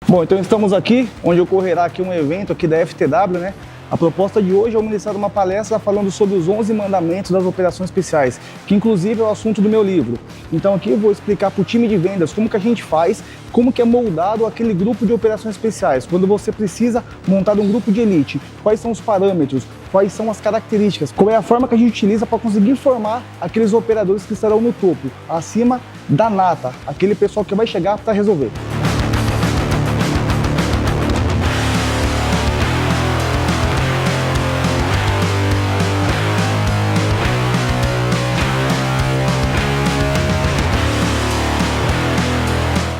Bom, então estamos aqui, onde ocorrerá aqui um evento aqui da FTW, né? A proposta de hoje é ministrar uma palestra falando sobre os 11 mandamentos das operações especiais, que inclusive é o assunto do meu livro. Então aqui eu vou explicar para o time de vendas como que a gente faz, como que é moldado aquele grupo de operações especiais, quando você precisa montar um grupo de elite, quais são os parâmetros, quais são as características, qual é a forma que a gente utiliza para conseguir formar aqueles operadores que estarão no topo, acima da nata, aquele pessoal que vai chegar para resolver.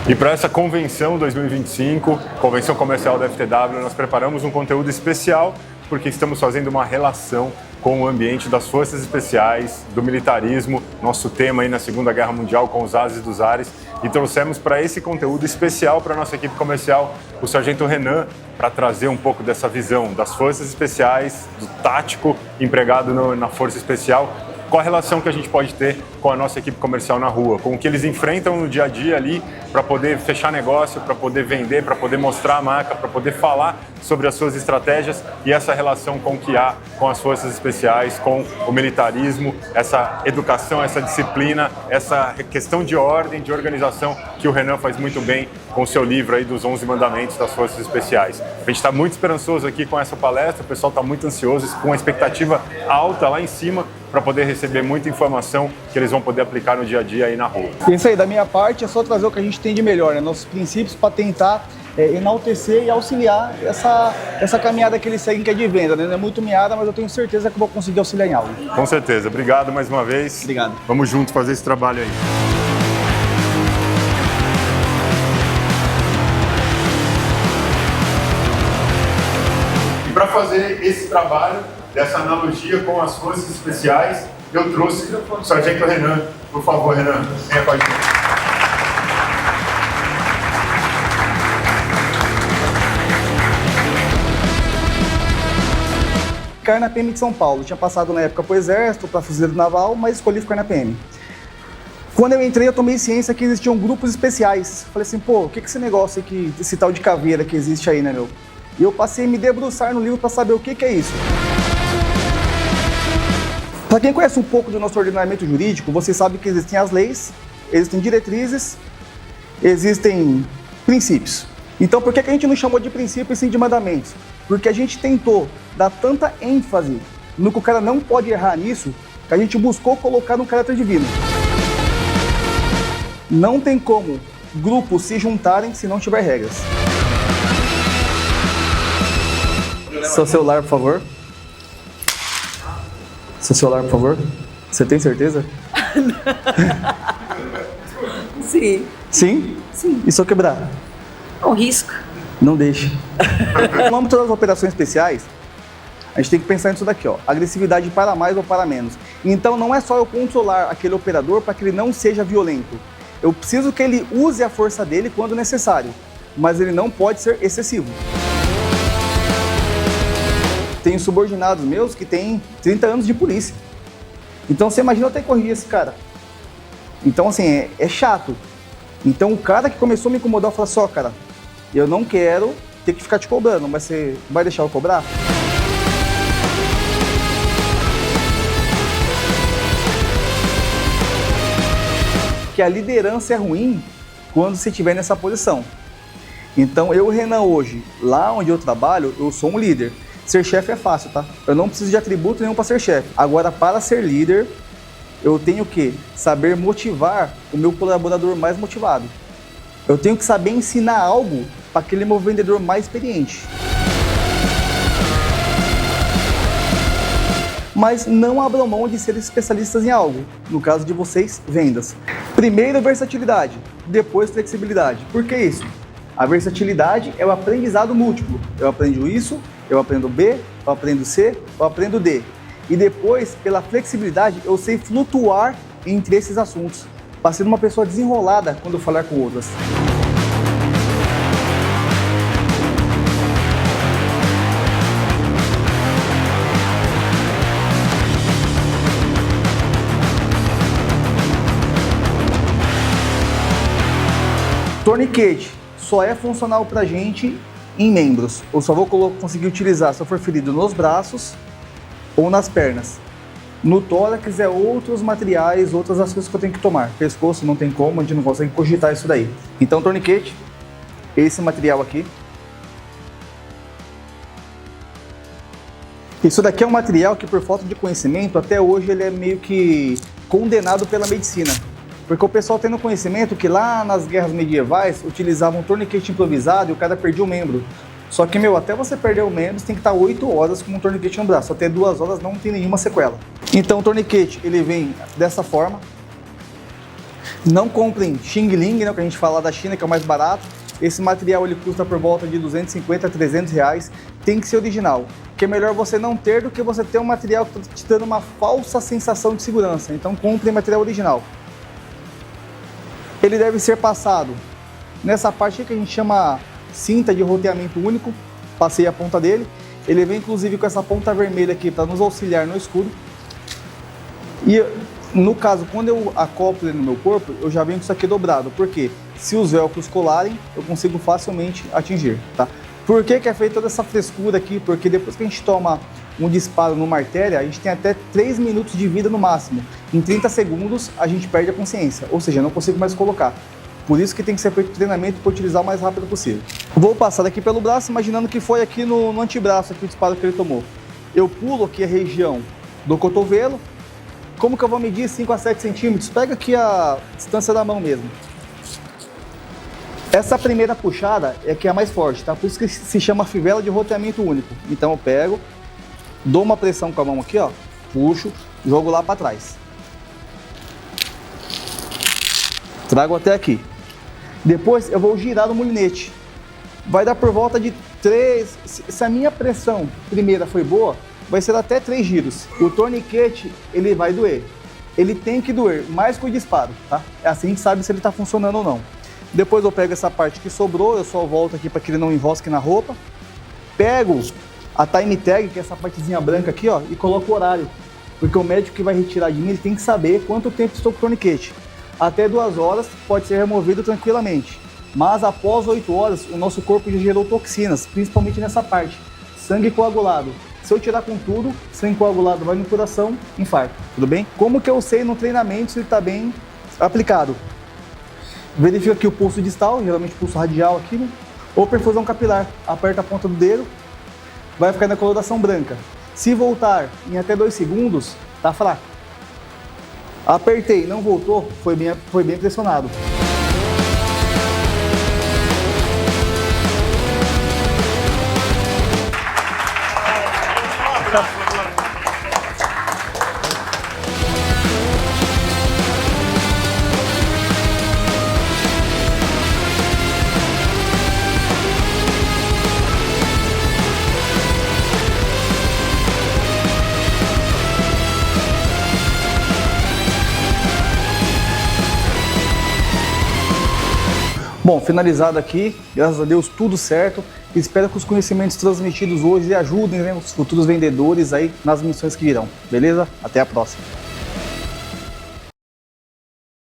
E para essa convenção 2025, convenção comercial da FTW, nós preparamos um conteúdo especial porque estamos fazendo uma relação com o ambiente das forças especiais, do militarismo, nosso tema aí na Segunda Guerra Mundial com os ases dos ares, e trouxemos para esse conteúdo especial para a nossa equipe comercial o Sargento Renan, para trazer um pouco dessa visão das forças especiais, do tático empregado na força especial. Qual a relação que a gente pode ter com a nossa equipe comercial na rua, com o que eles enfrentam no dia a dia ali para poder fechar negócio, para poder vender, para poder mostrar a marca, para poder falar sobre as suas estratégias e essa relação com o que há com as forças especiais, com o militarismo, essa educação, essa disciplina, essa questão de ordem, de organização que o Renan faz muito bem com o seu livro aí dos 11 mandamentos das forças especiais. A gente está muito esperançoso aqui com essa palestra, o pessoal está muito ansioso, com uma expectativa alta lá em cima para poder receber muita informação que eles vão poder aplicar no dia a dia aí na rua. Isso aí, da minha parte, é só trazer o que a gente tem de melhor, né? Nossos princípios para tentar enaltecer e auxiliar essa caminhada que eles seguem, que é de venda, né? Não é muito miada, mas eu tenho certeza que eu vou conseguir auxiliar em algo. Com certeza. Obrigado mais uma vez. Obrigado. Vamos juntos fazer esse trabalho aí. E para fazer esse trabalho, dessa analogia com as forças especiais, eu trouxe o Sargento Renan. Por favor, Renan, venha com a gente. Ficar na PM de São Paulo. Tinha passado na época para o Exército, para Fuzileiro Naval, mas escolhi ficar na PM. Quando eu entrei, eu tomei ciência que existiam grupos especiais. Falei assim, pô, o que é esse negócio aqui, esse tal de caveira que existe aí, né, meu? E eu passei a me debruçar no livro para saber o que é isso. Para quem conhece um pouco do nosso ordenamento jurídico, você sabe que existem as leis, existem diretrizes, existem princípios. Então, por que a gente não chamou de princípios e sim de mandamentos? Porque a gente tentou dar tanta ênfase no que o cara não pode errar nisso, que a gente buscou colocar no caráter divino. Não tem como grupos se juntarem se não tiver regras. Seu celular, por favor. Seu celular, por favor. Você tem certeza? Sim. Sim? Sim. E se eu quebrar? O risco. Não deixe. No âmbito das operações especiais, a gente tem que pensar nisso daqui, ó. Agressividade para mais ou para menos. Então não é só eu controlar aquele operador para que ele não seja violento. Eu preciso que ele use a força dele quando necessário, mas ele não pode ser excessivo. Tenho subordinados meus que têm 30 anos de polícia. Então você imagina eu ter que corrigir esse cara. Então assim, é chato. Então o cara que começou a me incomodar falou assim, ó, cara, eu não quero ter que ficar te cobrando, mas você vai deixar eu cobrar? Que a liderança é ruim quando você estiver nessa posição. Então eu, Renan, hoje, lá onde eu trabalho, eu sou um líder. Ser chefe é fácil, tá? Eu não preciso de atributo nenhum para ser chefe. Agora, para ser líder, eu tenho que saber motivar o meu colaborador mais motivado. Eu tenho que saber ensinar algo para aquele meu vendedor mais experiente. Mas não abram mão de ser especialistas em algo. No caso de vocês, vendas. Primeiro, versatilidade. Depois, flexibilidade. Por que isso? A versatilidade é o aprendizado múltiplo. Eu aprendo isso, eu aprendo B, eu aprendo C, eu aprendo D. E depois, pela flexibilidade, eu sei flutuar entre esses assuntos, para ser uma pessoa desenrolada quando eu falar com outras. Torniquete, só é funcional pra gente em membros. Eu só vou conseguir utilizar se eu for ferido nos braços ou nas pernas. No tórax é outros materiais, outras ações que eu tenho que tomar. Pescoço não tem como, a gente não consegue cogitar isso daí. Então, torniquete, esse material aqui. Isso daqui é um material que, por falta de conhecimento, até hoje ele é meio que condenado pela medicina. Porque o pessoal tem no conhecimento que lá nas guerras medievais utilizavam um torniquete improvisado e o cara perdia o membro. Só que, até você perder o membro, você tem que estar 8 horas com um torniquete no braço. Até 2 horas não tem nenhuma sequela. Então o torniquete, ele vem dessa forma. Não comprem Xing Ling, né, que a gente fala da China, que é o mais barato. Esse material ele custa por volta de 250 a 300 reais. Tem que ser original. Que é melhor você não ter do que você ter um material que está te dando uma falsa sensação de segurança. Então compre material original. Ele deve ser passado nessa parte aqui que a gente chama cinta de roteamento único. Passei a ponta dele. Ele vem inclusive com essa ponta vermelha aqui para nos auxiliar no escuro. E no caso, quando eu acoplo ele no meu corpo, eu já venho com isso aqui dobrado. Por quê? Se os velcros colarem, eu consigo facilmente atingir, tá? Por que é feita toda essa frescura aqui? Porque depois que a gente toma um disparo numa artéria, a gente tem até 3 minutos de vida no máximo. Em 30 segundos, a gente perde a consciência, ou seja, não consigo mais colocar. Por isso que tem que ser feito treinamento para utilizar o mais rápido possível. Vou passar aqui pelo braço, imaginando que foi aqui no antebraço aqui o disparo que ele tomou. Eu pulo aqui a região do cotovelo. Como que eu vou medir 5 a 7 centímetros? Pega aqui a distância da mão mesmo. Essa primeira puxada é que é a mais forte, tá? Por isso que se chama fivela de roteamento único. Então eu pego, dou uma pressão com a mão aqui, ó, puxo, jogo lá para trás. Trago até aqui. Depois eu vou girar o molinete. Vai dar por volta de 3... Se a minha pressão primeira foi boa, vai ser até 3 giros. O torniquete, ele vai doer. Ele tem que doer, mais que o disparo, tá? É assim que a gente sabe se ele tá funcionando ou não. Depois eu pego essa parte que sobrou, eu só volto aqui para que ele não enrosque na roupa. Pego a time tag, que é essa partezinha branca aqui, ó, e coloco o horário. Porque o médico que vai retirar de mim, ele tem que saber quanto tempo estou com o torniquete. Até 2 horas pode ser removido tranquilamente. Mas após 8 horas, o nosso corpo já gerou toxinas, principalmente nessa parte. Sangue coagulado. Se eu tirar com tudo, sangue coagulado vai no coração, infarto. Tudo bem? Como que eu sei no treinamento se ele está bem aplicado? Verifica aqui o pulso distal, geralmente pulso radial aqui, né? Ou perfusão capilar. Aperta a ponta do dedo, vai ficar na coloração branca. Se voltar em até 2 segundos, tá fraco. Apertei, não voltou, foi bem pressionado. Bom, finalizado aqui, graças a Deus tudo certo. Espero que os conhecimentos transmitidos hoje ajudem, né, os futuros vendedores aí nas missões que virão. Beleza? Até a próxima.